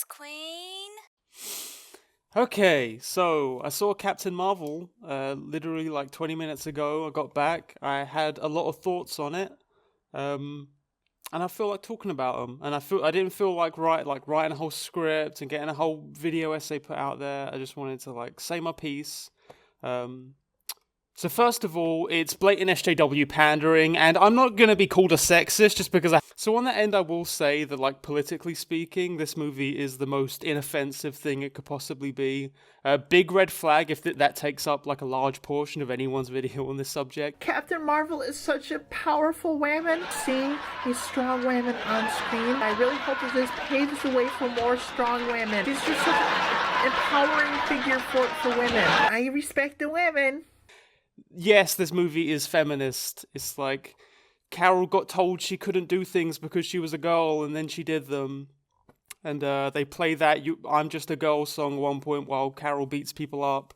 Queen. Okay, so I saw Captain Marvel literally like 20 minutes ago. I got back. I had a lot of thoughts on it. Um, and I feel like talking about them. And I didn't feel like writing a whole script and getting a whole video essay put out there. I just wanted to like say my piece. Um, so first of all, it's blatant SJW pandering, and I'm not gonna be called a sexist just because I. So on that end, I will say that, like, politically speaking, this movie is the most inoffensive thing it could possibly be. Big red flag if that takes up like a large portion of anyone's video on this subject. Captain Marvel is such a powerful woman. Seeing a strong woman on screen, I really hope that this paves the way for more strong women. She's just such an empowering figure for women. I respect the women. Yes, this movie is feminist. It's like Carol got told she couldn't do things because she was a girl, and then she did them. And they play that "I'm Just a Girl" song at one point while Carol beats people up.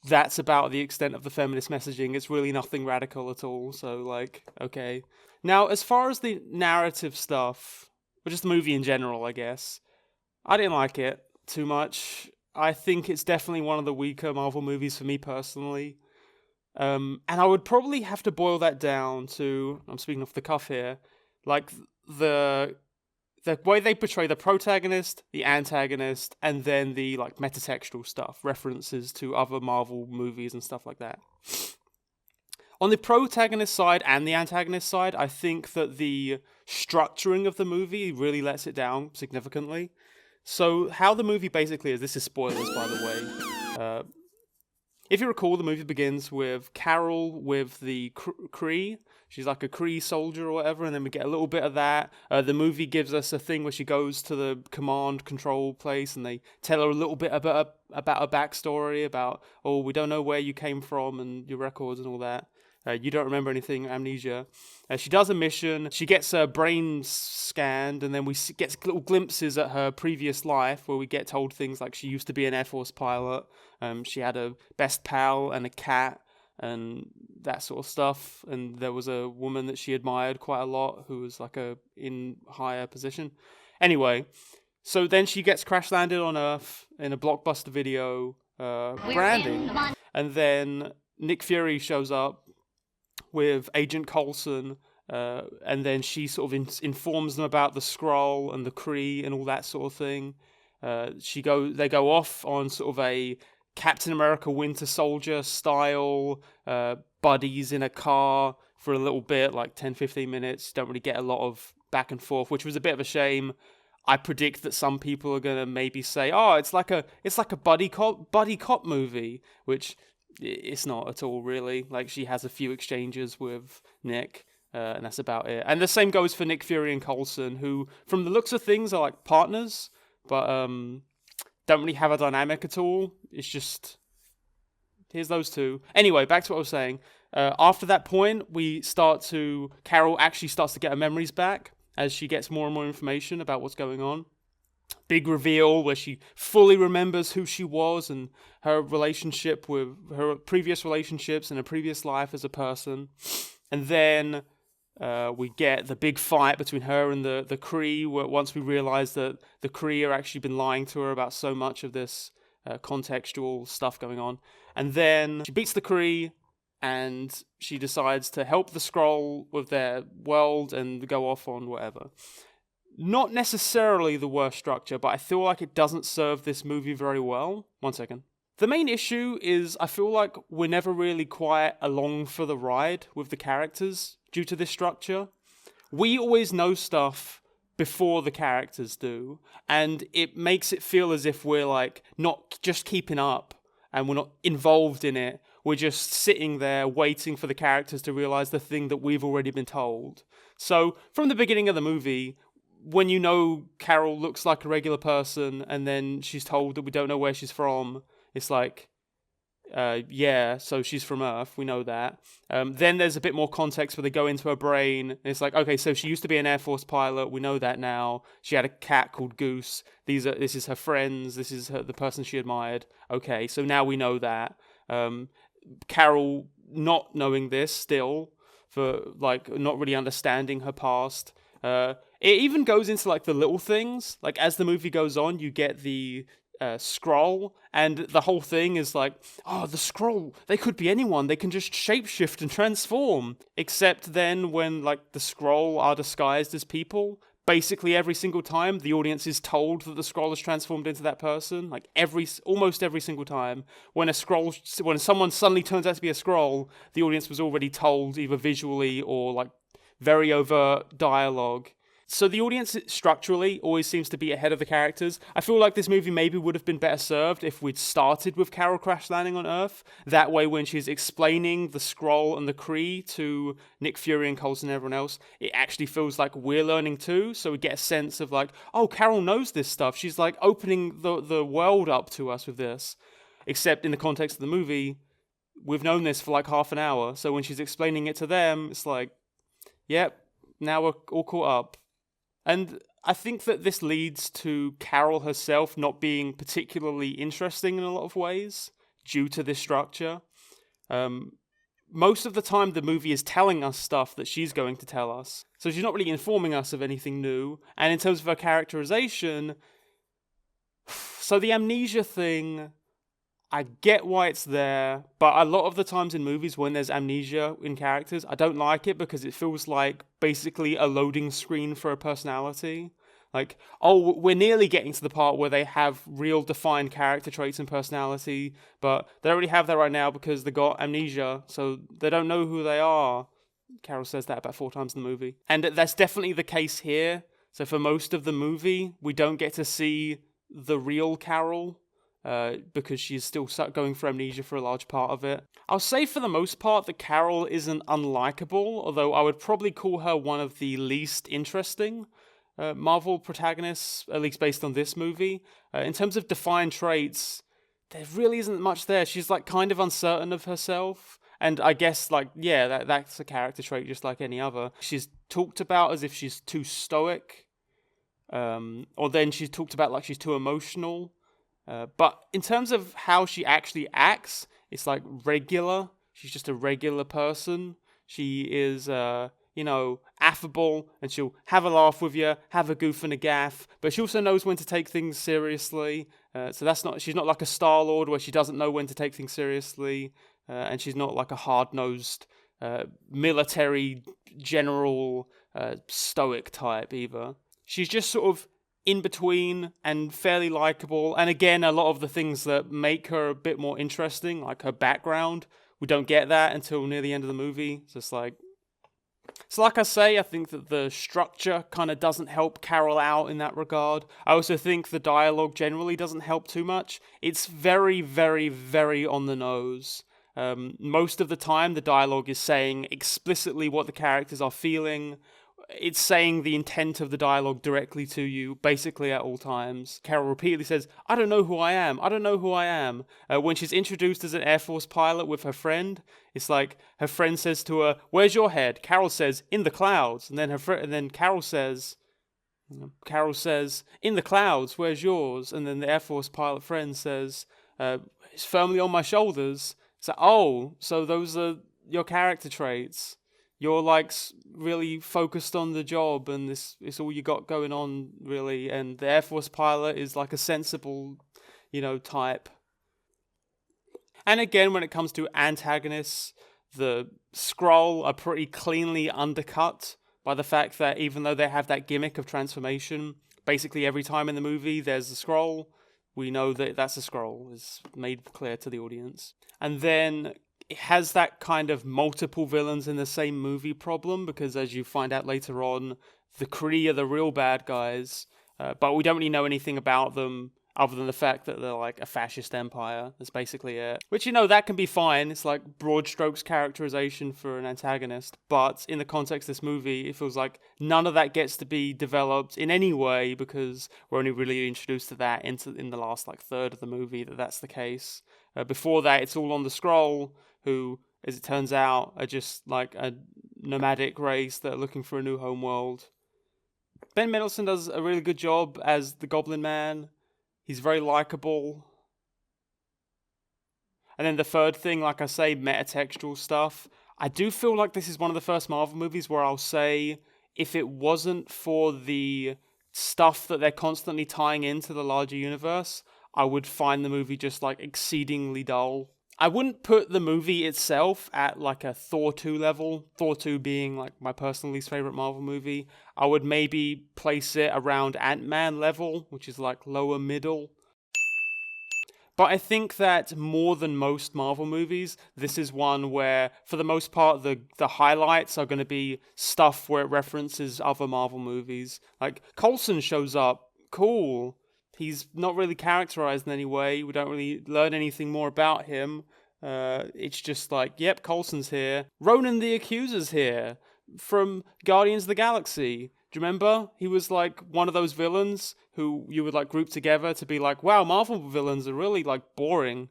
That's about the extent of the feminist messaging. It's really nothing radical at all. So, like, okay. Now, as far as the narrative stuff, or just the movie in general, I guess, I didn't like it too much. I think it's definitely one of the weaker Marvel movies for me personally. And I would probably have to boil that down to, I'm speaking off the cuff here, like the way they portray the protagonist, the antagonist, and then the like metatextual stuff, references to other Marvel movies and stuff like that. On the protagonist side and the antagonist side, I think that the structuring of the movie really lets it down significantly. So how the movie basically is, this is spoilers by the way, if you recall, the movie begins with Carol with the Kree. She's like a Kree soldier or whatever, and then we get a little bit of that. The movie gives us a thing where she goes to the command control place, and they tell her a little bit about her backstory, about, oh, we don't know where you came from and your records and all that. You don't remember anything, amnesia. She does a mission, she gets her brain scanned, and then we get little glimpses at her previous life where we get told things like she used to be an Air Force pilot, she had a best pal and a cat, and that sort of stuff, and there was a woman that she admired quite a lot who was like in higher position. Anyway, so then she gets crash landed on Earth in a blockbuster video, branding, and then Nick Fury shows up with Agent Coulson, and then she sort of informs them about the Skrull and the Kree and all that sort of thing. They go off on sort of a Captain America Winter Soldier style, buddies in a car for a little bit, like 10-15 minutes. Don't really get a lot of back and forth, which was a bit of a shame. I predict that some people are gonna maybe say, "Oh, it's like a buddy cop movie," which it's not at all, really. Like, she has a few exchanges with Nick, and that's about it. And the same goes for Nick Fury and Coulson, who, from the looks of things, are like partners, but don't really have a dynamic at all. It's just, here's those two. Anyway, back to what I was saying. After that point, Carol actually starts to get her memories back as she gets more and more information about what's going on. Big reveal where she fully remembers who she was and her relationship with her previous relationships and her previous life as a person. And then we get the big fight between her and the Kree, where once we realize that the Kree are actually been lying to her about so much of this contextual stuff going on. And then she beats the Kree, and she decides to help the Skrull with their world and go off on whatever. Not necessarily the worst structure, but I feel like it doesn't serve this movie very well. One second. The main issue is I feel like we're never really quite along for the ride with the characters due to this structure. We always know stuff before the characters do, and it makes it feel as if we're like not just keeping up and we're not involved in it. We're just sitting there waiting for the characters to realize the thing that we've already been told. So from the beginning of the movie, when you know Carol looks like a regular person and then she's told that we don't know where she's from, it's like, yeah, so she's from Earth, we know that. Then there's a bit more context where they go into her brain, and it's like, okay, so she used to be an Air Force pilot, we know that now. She had a cat called Goose. This is her friends, this is the person she admired. Okay, so now we know that. Carol not knowing this still, for like not really understanding her past. It even goes into like the little things. Like as the movie goes on, you get the scroll, and the whole thing is like, oh, the scroll, they could be anyone. They can just shapeshift and transform. Except then when like the scroll are disguised as people, basically every single time the audience is told that the scroll is transformed into that person. Like almost every single time when someone suddenly turns out to be a scroll, the audience was already told either visually or like very overt dialogue. So the audience structurally always seems to be ahead of the characters. I feel like this movie maybe would have been better served if we'd started with Carol crash landing on Earth. That way, when she's explaining the scroll and the Kree to Nick Fury and Coulson and everyone else, it actually feels like we're learning too. So we get a sense of like, oh, Carol knows this stuff. She's like opening the world up to us with this. Except in the context of the movie, we've known this for like half an hour. So when she's explaining it to them, it's like, yep, now we're all caught up. And I think that this leads to Carol herself not being particularly interesting in a lot of ways due to this structure. Most of the time, the movie is telling us stuff that she's going to tell us. So she's not really informing us of anything new. And in terms of her characterization, so the amnesia thing, I get why it's there, but a lot of the times in movies when there's amnesia in characters, I don't like it because it feels like basically a loading screen for a personality. Like, oh, we're nearly getting to the part where they have real defined character traits and personality, but they already have that right now because they got amnesia, so they don't know who they are. Carol says that about 4 times in the movie. And that's definitely the case here. So for most of the movie, we don't get to see the real Carol. Because she's still going for amnesia for a large part of it. I'll say for the most part that Carol isn't unlikable, although I would probably call her one of the least interesting Marvel protagonists, at least based on this movie. In terms of defined traits, there really isn't much there. She's like kind of uncertain of herself. And I guess, like, yeah, that's a character trait just like any other. She's talked about as if she's too stoic. Or then she's talked about like she's too emotional. But in terms of how she actually acts, it's like regular. She's just a regular person. She is, affable, and she'll have a laugh with you, have a goof and a gaff. But she also knows when to take things seriously. So she's not like a Star-Lord where she doesn't know when to take things seriously. And she's not like a hard-nosed military general stoic type either. She's just sort of in between and fairly likable. And again, a lot of the things that make her a bit more interesting, like her background, we don't get that until near the end of the movie. So it's like I say, I think that the structure kind of doesn't help Carol out in that regard. I also think the dialogue generally doesn't help too much. It's very, very, very on the nose. Most of the time, the dialogue is saying explicitly what the characters are feeling. It's saying the intent of the dialogue directly to you, basically at all times. Carol repeatedly says, I don't know who I am. I don't know who I am. When she's introduced as an Air Force pilot with her friend, it's like her friend says to her, where's your head? Carol says, in the clouds. And then Carol says, in the clouds, where's yours? And then the Air Force pilot friend says, it's firmly on my shoulders. So, oh, so those are your character traits. You're like really focused on the job, and it's all you got going on, really. And the Air Force pilot is like a sensible, type. And again, when it comes to antagonists, the Skrull are pretty cleanly undercut by the fact that even though they have that gimmick of transformation, basically every time in the movie there's a Skrull, we know that that's a Skrull. It's made clear to the audience. And then it has that kind of multiple villains in the same movie problem, because as you find out later on, the Kree are the real bad guys, but we don't really know anything about them other than the fact that they're like a fascist empire. That's basically it. Which, that can be fine. It's like broad strokes characterization for an antagonist, but in the context of this movie, it feels like none of that gets to be developed in any way, because we're only really introduced to that in the last third of the movie that's the case. Before that, it's all on the Skrull, who, as it turns out, are just like a nomadic race that are looking for a new homeworld. Ben Mendelsohn does a really good job as the Goblin Man. He's very likable. And then the third thing, like I say, metatextual stuff. I do feel like this is one of the first Marvel movies where I'll say if it wasn't for the stuff that they're constantly tying into the larger universe, I would find the movie just like exceedingly dull. I wouldn't put the movie itself at like a Thor 2 level, Thor 2 being like my personal least favorite Marvel movie. I would maybe place it around Ant-Man level, which is like lower middle. But I think that more than most Marvel movies, this is one where, for the most part, the highlights are going to be stuff where it references other Marvel movies. Like, Coulson shows up. Cool. He's not really characterized in any way. We don't really learn anything more about him. It's just like, yep, Coulson's here. Ronan the Accuser's here from Guardians of the Galaxy. Do you remember? He was like one of those villains who you would like group together to be like, wow, Marvel villains are really like boring.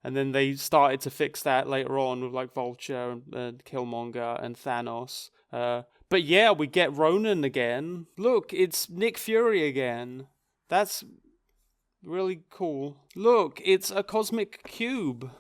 And then they started to fix that later on with like Vulture and Killmonger and Thanos. But yeah, we get Ronan again. Look, it's Nick Fury again. That's really cool. Look, it's a cosmic cube.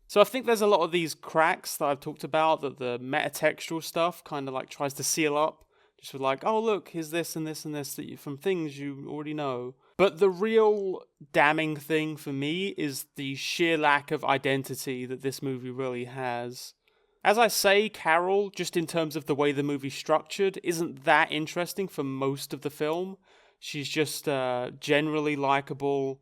So I think there's a lot of these cracks that I've talked about that the metatextual stuff kind of like tries to seal up. Just with like, oh look, here's this and this and this that from things you already know. But the real damning thing for me is the sheer lack of identity that this movie really has. As I say, Carol, just in terms of the way the movie's structured, isn't that interesting for most of the film. She's just generally likable,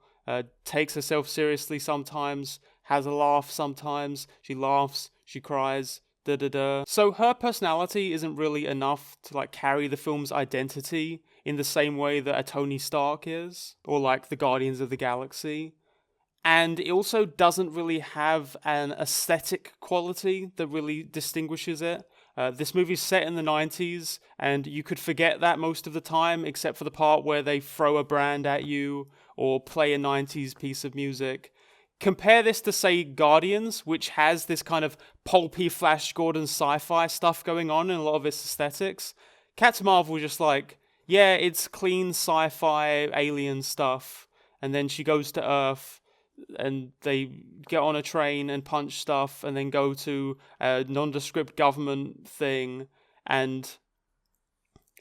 takes herself seriously sometimes, has a laugh sometimes, she laughs, she cries, da-da-da. So her personality isn't really enough to like carry the film's identity in the same way that a Tony Stark is, or like the Guardians of the Galaxy. And it also doesn't really have an aesthetic quality that really distinguishes it. This movie's set in the 90s, and you could forget that most of the time, except for the part where they throw a brand at you or play a 90s piece of music. Compare this to, say, Guardians, which has this kind of pulpy Flash Gordon sci-fi stuff going on in a lot of its aesthetics. Captain Marvel just like, yeah, it's clean sci-fi alien stuff, and then she goes to Earth, and they get on a train and punch stuff and then go to a nondescript government thing, and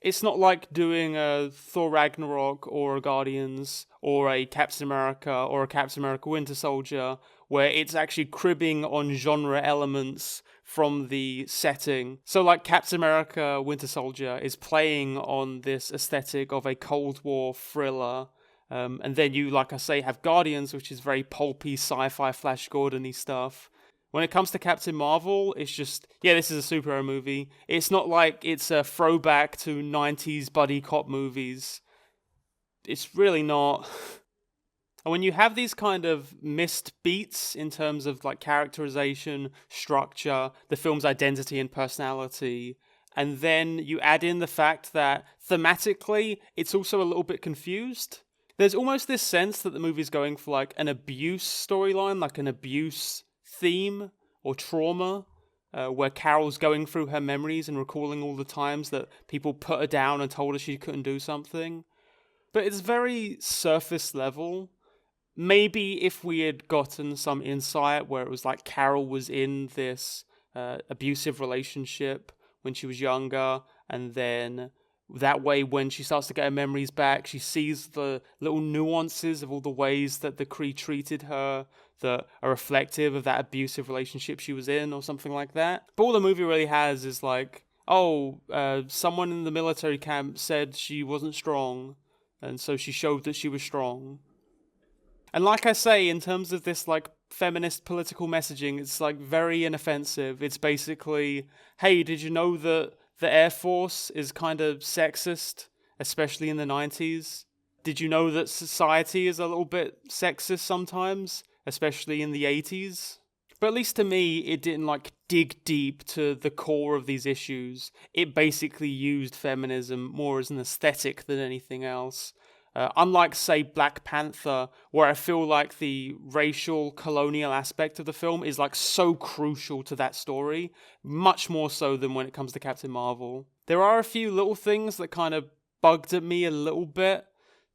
it's not like doing a Thor Ragnarok or a Guardians or a Captain America or a Captain America Winter Soldier, where it's actually cribbing on genre elements from the setting. So like Captain America Winter Soldier is playing on this aesthetic of a Cold War thriller. And then you, like I say, have Guardians, which is very pulpy, sci-fi, Flash Gordon-y stuff. When it comes to Captain Marvel, it's just, yeah, this is a superhero movie. It's not like it's a throwback to 90s buddy cop movies. It's really not. And when you have these kind of missed beats in terms of like characterization, structure, the film's identity and personality, and then you add in the fact that thematically, it's also a little bit confused. There's almost this sense that the movie's going for like an abuse storyline, like an abuse theme or trauma, where Carol's going through her memories and recalling all the times that people put her down and told her she couldn't do something. But it's very surface level. Maybe if we had gotten some insight where it was like Carol was in this abusive relationship when she was younger, and then that way, when she starts to get her memories back, she sees the little nuances of all the ways that the Kree treated her that are reflective of that abusive relationship she was in or something like that. But all the movie really has is like, someone in the military camp said she wasn't strong, and so she showed that she was strong. And like I say, in terms of this like feminist political messaging, it's like very inoffensive. It's basically, hey, did you know that the Air Force is kind of sexist, especially in the 90s? Did you know that society is a little bit sexist sometimes, especially in the 80s? But at least to me, it didn't like dig deep to the core of these issues. It basically used feminism more as an aesthetic than anything else. Unlike, say, Black Panther, where I feel like the racial colonial aspect of the film is like so crucial to that story, much more so than when it comes to Captain Marvel. There are a few little things that kind of bugged at me a little bit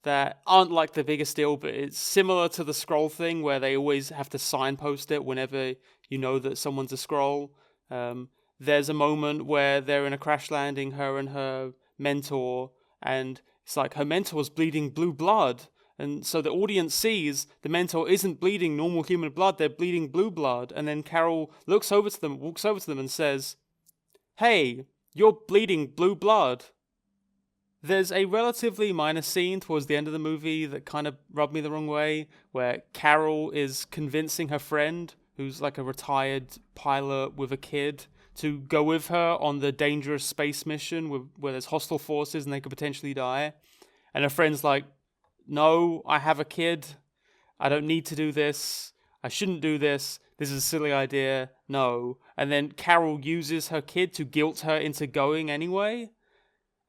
that aren't like the biggest deal, but it's similar to the Skrull thing where they always have to signpost it whenever you know that someone's a Skrull. there's a moment where they're in a crash landing, her and her mentor, and it's like her mentor's bleeding blue blood. And so the audience sees the mentor isn't bleeding normal human blood, they're bleeding blue blood. And then Carol walks over to them and says, "Hey, you're bleeding blue blood." There's a relatively minor scene towards the end of the movie that kind of rubbed me the wrong way, where Carol is convincing her friend, who's like a retired pilot with a kid, to go with her on the dangerous space mission where there's hostile forces and they could potentially die. And her friend's like, "No, I have a kid. I don't need to do this. I shouldn't do this. This is a silly idea. No." And then Carol uses her kid to guilt her into going anyway.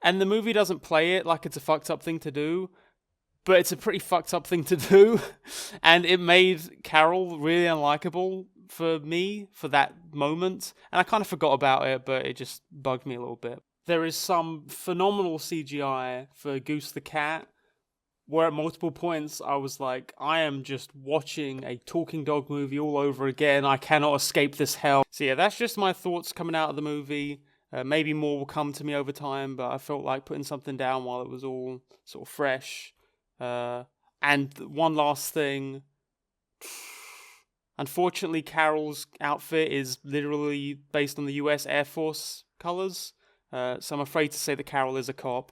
And the movie doesn't play it like it's a fucked up thing to do, but it's a pretty fucked up thing to do. And it made Carol really unlikable for me for that moment. And I kind of forgot about it, but it just bugged me a little bit. There is some phenomenal CGI for Goose the cat, where at multiple points I was like, I am just watching a talking dog movie all over again. I cannot escape this hell. So yeah, that's just my thoughts coming out of the movie. Maybe more will come to me over time, but I felt like putting something down while it was all sort of fresh. And one last thing. Unfortunately, Carol's outfit is literally based on the US Air Force colors. So I'm afraid to say that Carol is a cop.